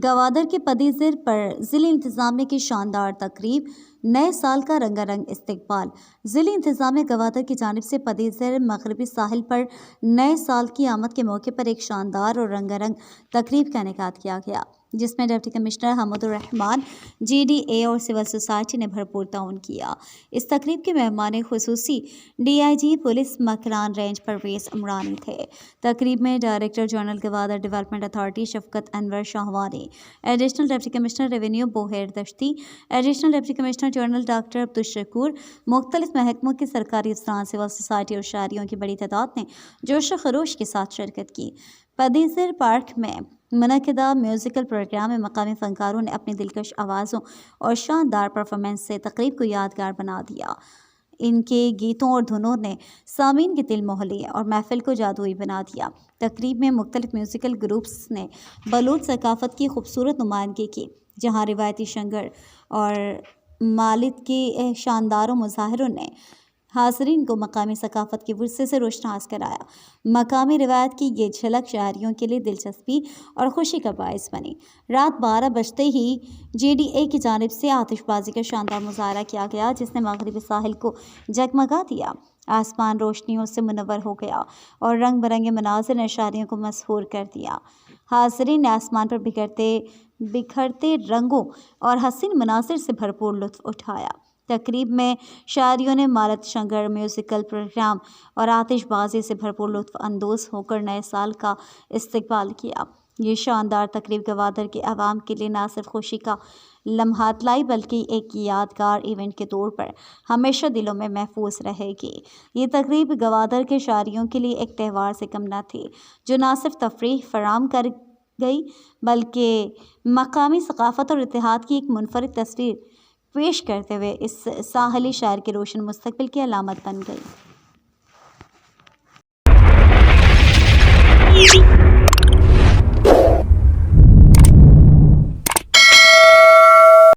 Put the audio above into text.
گوادر کے پدیزر پر ضلع انتظامیہ کی شاندار تقریب، نئے سال کا رنگا رنگ استقبال۔ ضلع انتظامیہ گوادر کی جانب سے پدیزر مغربی ساحل پر نئے سال کی آمد کے موقع پر ایک شاندار اور رنگا رنگ تقریب کا انعقاد کیا گیا، جس میں ڈپٹی کمشنر حمد الرحمان، جی ڈی اے اور سول سوسائٹی نے بھرپور تعاون کیا۔ اس تقریب کے مہمان خصوصی D I G police Makran range Parvez Umrani تھے۔ تقریب میں director general Gwadar development authority Shafqat Anwar Shahwani, additional deputy commissioner revenue Bohair Dashti, additional deputy commissioner general doctor Abdul Shakoor, مختلف محکموں کے سرکاری افسران، سول سوسائٹی اور شہریوں کی بڑی تعداد نے جوش و خروش کے ساتھ شرکت کی۔ پدیزر پارک میں منعقدہ میوزیکل پروگرام میں مقامی فنکاروں نے اپنی دلکش آوازوں اور شاندار پرفارمنس سے تقریب کو یادگار بنا دیا۔ ان کے گیتوں اور دھنوں نے سامعین کے دل موہ لیے اور محفل کو جادوئی بنا دیا۔ تقریب میں مختلف میوزیکل گروپس نے بلوچ ثقافت کی خوبصورت نمائندگی کی، جہاں روایتی شنگر اور مالت کے شاندار مظاہروں نے حاضرین کو مقامی ثقافت کے ورثے سے روشناس کرایا۔ مقامی روایت کی یہ جھلک شہریوں کے لیے دلچسپی اور خوشی کا باعث بنی۔ رات 12 بجتے ہی جی ڈی اے کی جانب سے آتش بازی کا شاندار مظاہرہ کیا گیا، جس نے مغربی ساحل کو جگمگا دیا۔ آسمان روشنیوں سے منور ہو گیا اور رنگ برنگے مناظر نے شہریوں کو مسحور کر دیا۔ حاضرین نے آسمان پر بکھرتے رنگوں اور حسین مناظر سے بھرپور لطف اٹھایا۔ تقریب میں شہریوں نے مالت شنگر، میوزیکل پروگرام اور آتش بازی سے بھرپور لطف اندوز ہو کر نئے سال کا استقبال کیا۔ یہ شاندار تقریب گوادر کے عوام کے لیے نہ صرف خوشی کا لمحات لائی، بلکہ ایک یادگار ایونٹ کے طور پر ہمیشہ دلوں میں محفوظ رہے گی۔ یہ تقریب گوادر کے شہریوں کے لیے ایک تہوار سے کم نہ تھی، جو نہ صرف تفریح فراہم کر گئی بلکہ مقامی ثقافت اور اتحاد کی ایک منفرد تصویر پیش کرتے ہوئے اس ساحلی شہر کے روشن مستقبل کی علامت بن گئی۔